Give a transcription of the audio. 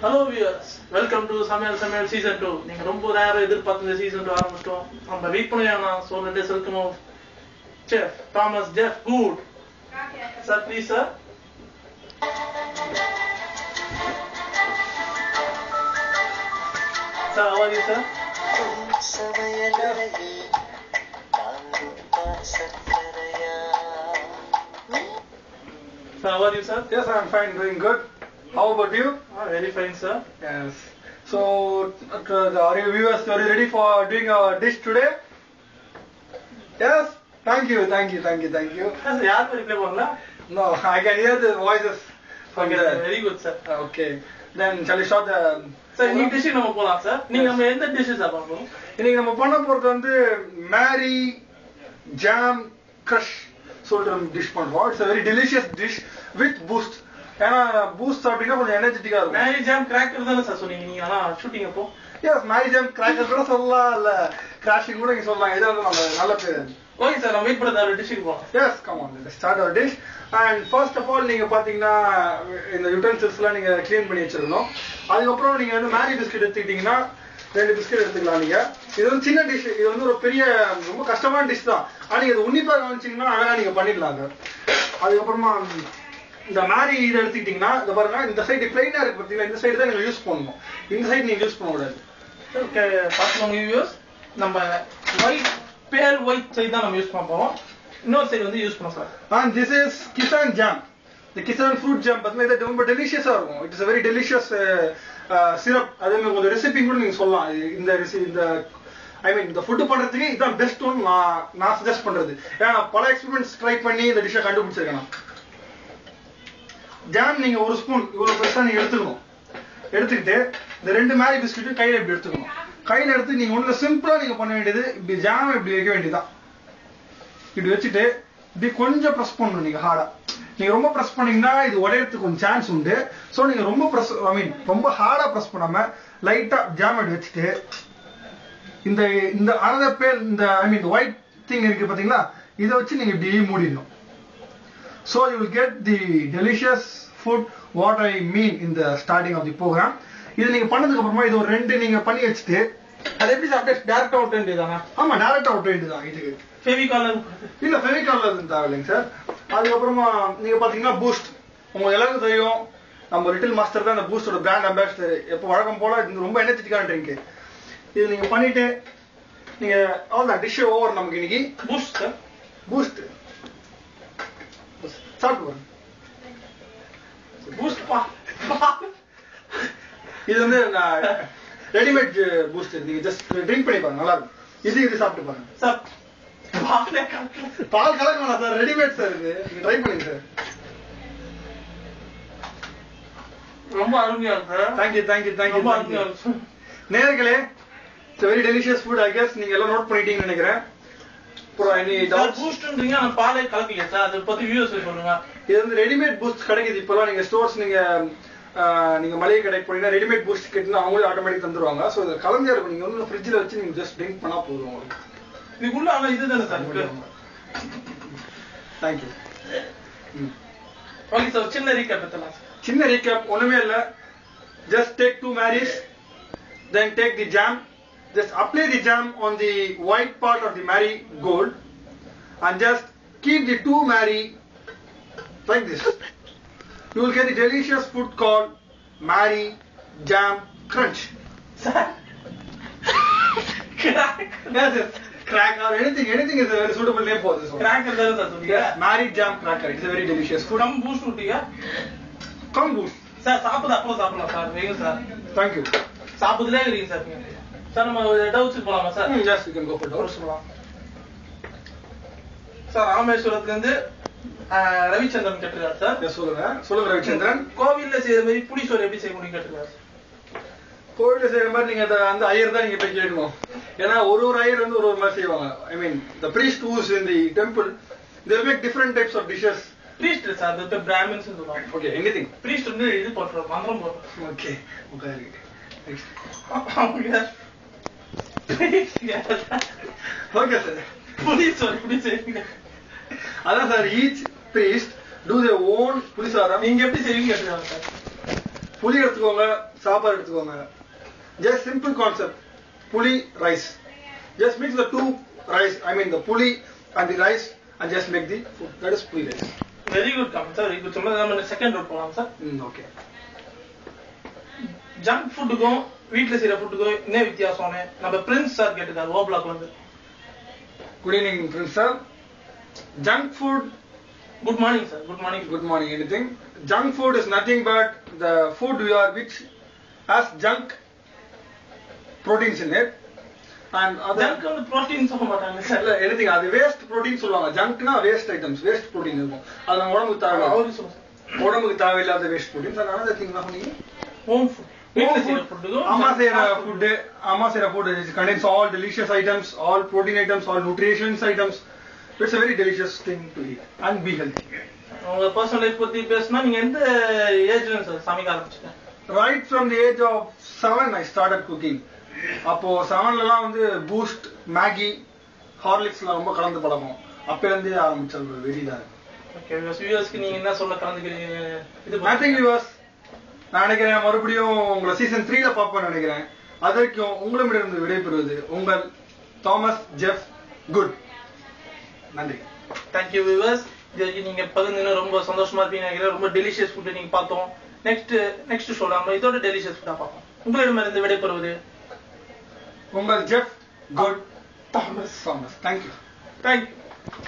Hello viewers, welcome to Samayal season 2. நீங்க ரொம்ப நேரம் எதிர்பார்த்த season 2 ஆரம்பிச்சிட்டோம். நம்ம வெயிட் பண்ணலாம். So let us welcome Chef Thomas Jeff Good. Sir, please sir. Sir, how are you sir? Sir, how are you sir? Yes, I am fine, doing good. How about you? Very fine sir. Yes. So, are you viewers, are you ready for doing our dish today? Yes? Thank you. Sir, yaar reply பண்ணல? No, I can hear the voices from there. Very good sir. Okay. Then shall we start the... Sir, நீ dish நம்ம போலாம் sir. நீங்க நம்ம எந்த dish சாப்பிட போறோம்? இன்னைக்கு நம்ம பண்ண போறது வந்து மேரி ஜாம் கிரஷ் சொல்ற டிஷ் பண்றோம். It's a very delicious dish with boost. ஏன்னா பூஸ்ட் சாப்பிட்டீங்கன்னா கொஞ்சம் எனர்ஜெட்டிக்கா இருக்கும். மேரி ஜாம் கிராக்கர் தானே சார் சொன்னீங்க நீங்க ஆனா ஷூட்டிங் அப்போ? எஸ், மேரி ஜாம் கிராக்கர் கூட சொல்லலாம், இல்ல கிராஷிங் கூட நீங்க சொல்லலாம். இது வந்து நல்ல பேர். ஓகே சார், நம்ம வெயிட் பண்ண டிஷ்க்கு போலாம். Yes, come on, let's start our dish. And first of all நீங்க பாத்தீங்கன்னா இந்த யூட்டென்சில்ஸ்லாம் நீங்க க்ளீன் பண்ணி வச்சிரணும். அதுக்கப்புறம் நீங்க வந்து மேரி பிஸ்கட் எடுத்துக்கிட்டீங்கன்னா 2 பிஸ்கட் எடுத்துக்கலாம். நீங்க இது வந்து சின்ன டிஷ், இது வந்து ஒரு பெரிய ரொம்ப கஷ்டமான டிஷ் தான். ஆனா நீங்க உன்னிப்பா கவனிச்சீங்கன்னா அழகா நீங்க பண்ணிடலாங்க. அதுக்கப்புறமா இந்த மேரி இதை எடுத்துக்கிட்டீங்கன்னா இந்த பாருங்க, இந்த சைடு பிளைனா இருக்கு பார்த்தீங்களா, இந்த சைடு தான் நீங்க யூஸ் பண்ணணும். இந்த சைடு நீங்க யூஸ் பண்ண கூடாது. ஓகே, பாத்துக்கோங்க வியூவர்ஸ், நம்ம பேல் ஒயிட் சைடு தான் நம்ம யூஸ் பண்ண போறோம். இன்னொரு சைடு வந்து யூஸ் பண்ண sir. And this is Kisan jam. The Kisan fruit jam பார்த்தீங்கன்னா இது ரொம்ப டெலிஷியஸா இருக்கும். It is a very delicious syrup. அதே மாதிரி உங்க ரெசிபி கூட நீங்க சொல்லலாம். இந்த இந்த ஃபுட் பண்றதுக்கு இதுதான் பெஸ்ட் ஒன் நான் சஜஸ்ட் பண்றது. ஏன்னா பல எக்ஸ்பெரிமெண்ட்ஸ் ட்ரை பண்ணி இந்த டிஷ்ஷை கண்டுபிடிச்சிருக்கேன். ஜாம் நீங்க 1 ஸ்பூன் இவ்வளவு பெருசா நீங்க எடுத்துக்கணும். எடுத்துக்கிட்டு இந்த 2 மேரி பிஸ்கட்டும் கையில இப்படி எடுத்துக்கணும். கையில எடுத்து நீங்க ஒண்ணுல சிம்பிளா நீங்க பண்ண வேண்டியது, இப்படி ஜாம் இப்படி வைக்க வேண்டியதுதான். இப்படி வச்சுட்டு இப்படி கொஞ்சம் ப்ரெஸ் பண்ணணும் நீங்க ஹார்டா. நீங்க ரொம்ப ப்ரெஸ் பண்ணீங்கன்னா இது உடையறதுக்கு கொஞ்சம் சான்ஸ் உண்டு. சோ நீங்க ரொம்ப ரொம்ப ஹார்டா ப்ரெஸ் பண்ணாம லைட்டா ஜாம் அப்படி வச்சுட்டு இந்த இந்த அனதர் பேல் இந்த ஒயிட் திங் இருக்கு பாத்தீங்களா, இதை வச்சு நீங்க இப்படி மூடிடணும். So you will get the delicious food what I mean in the starting of the program. இது நீங்க பண்ணதுக்கு அப்புறமா இது ஒரு 2 நீங்க பண்ணி வச்சுட்டு அது எப்படி சாப்பிட்டு டைரக்டா அவுட் வேண்டியதானா? ஆமா, டைரக்டா அவுட் வேண்டியதான். இதுக்கு ஃபெவிகால் இல்ல, ஃபெவிகால் தேவையில்லைங்க சார். அதுக்கப்புறமா நீங்க பாத்தீங்கன்னா பூஸ்ட், உங்க எல்லாருக்கும் தெரியும் நம்ம லிட்டில் மாஸ்டர் தான் இந்த பூஸ்டோட பிராண்ட் அம்பாசிடர். எப்போ வழக்கம் போல இது ரொம்ப எனர்ஜெட்டிக்கான ட்ரிங்க். இது நீங்க பண்ணிட்டு நீங்க அவ்வளவுதான், டிஷ் ஓவர். நமக்கு இன்னைக்கு பூஸ்ட் சாப்பிட்டு பூஸ்ட் இது வந்து ரெடிமேட் பூஸ்ட். நீங்க ஜஸ்ட் ட்ரிங்க் பண்ணி பாருங்க, நல்லா இருக்கும். இது சாப்பிட்டு பாருங்க சார். பால் கலக்க வேணாம் சார், ரெடிமேட் சார். இது நீங்க ட்ரை பண்ணுங்க சார். ரொம்ப அருமையா இருக்கு. தேங்க்யூ. ரொம்ப அருமையா இருக்கு நேயர்களே. It's very delicious food. I guess நீங்க எல்லாம் நோட் பண்ணிட்டீங்கன்னு நினைக்கிறேன். பூஸ்ட்ன்றீங்க, ஆனா பாலே கலக்கல சார். அதை பத்தி வியூஸ் சொல்லுங்க. இது வந்து ரெடிமேட் பூஸ்ட் கிடைக்குது இப்பெல்லாம். நீங்க ஸ்டோர்ஸ் நீங்க மளிகை கடைக்கு போனீங்கன்னா ரெடிமேட் பூஸ்ட் கேட்டீங்கன்னா அவங்களே ஆட்டோமேட்டிக் தந்துருவாங்க. ஸோ இதை கலந்தே இருக்கும். நீங்க வந்து ஃப்ரிட்ஜில் வச்சு நீங்க ஜஸ்ட் ட்ரிங்க் பண்ணா போதும் உங்களுக்கு. இதுக்குள்ள ஆனா இதுதானே சார். தேங்க்யூ. ஓகே சார், சின்ன ரீகேப் எடுத்துலாம். சின்ன ரீகேப் ஒண்ணுமே இல்ல. ஜஸ்ட் டேக் 2 மேரிஸ், then take the jam. Just apply the jam on the white part of the marigold and just keep the 2 mari like this. You will get the delicious food called Mari Jam Crunch. Yes, crack or anything is a very suitable name for this one. Cracker தான் sir சொல்றீங்க. Yes, Mari Jam Cracker. It's a very delicious food. Come boost ஊட்டிங்க. Come boost. Sir சாப்பிடலாம் sir. வேங்க sir. Thank you. சாப்பிடுதே இருக்கீங்க sir. Sir நம்ம doubts போலாமா sir? Yes, you can go for doubts. Sir, ராமேஸ்வரத்துல இருந்து ரவிச்சந்திரன் கேட்டிருக்காரு சார். சொல்லுங்க ரவிச்சந்திரன். கோவில்ல செய்யற மாதிரி புளிசோறு எப்படி செய்ய முடியும் கேட்டிருக்காரு. கோவில்ல செய்யற மாதிரி நீங்க அந்த ஐயர் தான் நீங்க போய் கேட்கணும். ஏன்னா ஒரு ஐயர் வந்து ஒரு மாதிரி செய்வாங்க. the priest who is in the temple, they will make different types of dishes. priest sir, the brahmins சொல்லுவாங்க. Okay, anything. priest வந்து இது போடுறாரு, மந்திரம் போடுறாரு. Okay. Okay. Okay sir. புளிசோறு எப்படி செய்வீங்க? அதான் sir, each priest do their own புளிசாதம். நீங்க எப்படி செய்வீங்க எடுத்துக்கோங்க சார். புளி எடுத்துக்கோங்க, சாப்பாடு எடுத்துக்கோங்க. Just simple concept. Puli rice. Just mix the two rice. I mean the puli and the rice and just make the food. That is puli rice. Very good comment sir. Very good. நம்ம second root போலாம் sir. Okay. Junk ஃபுட்டுக்கும் வீட்ல செய்யற ஃபுட்டுக்கும் என்ன வித்தியாசம்னு நம்ம Prince sir கேட்டுட்டார் ஓ black வந்து. Good evening Prince sir. Junk food. Good morning sir. Good morning. Good morning. Anything. Junk food is nothing but the food which has junk proteins in it. And other junk வந்து protein சொல்ல மாட்டாங்க sir. anything அது waste protein சொல்லுவாங்க. Junkனா waste items, waste protein இருக்கும். அது நம்ம உடம்புக்கு தேவையில்லை. அவரு சொல்லுங்க. உடம்புக்கு தேவையில்லாத waste proteins. And another thing என்ன பண்ணீங்க? Home food. வீட்ல செய்யற ஃபுட்டுக்கும் அம்மா செய்யற food it contains all delicious items, all protein items, all nutritious items. It's a very delicious thing to eat and be healthy. உங்க பர்சனல் லைஃப் பத்தி பேசினா நீங்க எந்த ஏஜ்ல சார் சமைக்க ஆரம்பிச்சீங்க? Right from the age of 7 I started cooking. அப்போ 7லலாம் வந்து பூஸ்ட், மேகி, ஹார்லிக்ஸ்லாம் ரொம்ப கலந்து பழக்கம். அப்பல இருந்தே ஆரம்பிச்ச ஒரு வெறிதான். ஓகே வியூவர்ஸ்க்கு நீங்க என்ன சொல்ல கலந்துக்கிறீங்க? இது nothing viewers. நான் நினைக்கிறேன் மறுபடியும் உங்களை சீசன் 3ல பார்ப்பேன்னு நினைக்கிறேன். அதற்கும் உங்களிடமிருந்து விடைபெறுவது உங்கள் தாமஸ் ஜெஃப் குட். நன்றி. Thank you viewers. இதுக்கு நீங்க பகிர்ந்தீங்க ரொம்ப சந்தோஷமா இருப்பீங்க நினைக்கிறேன். ரொம்ப டெலிஷியஸ் ஃபுட் நீங்க பார்த்தோம். நெக்ஸ்ட் ஷோல நம்ம இதோட டெலிஷியஸ் ஃபுட்டா பார்ப்போம். உங்களிடமிருந்து விடைபெறுவது உங்கள் Jeff good Thomas. Thank you. Thank you.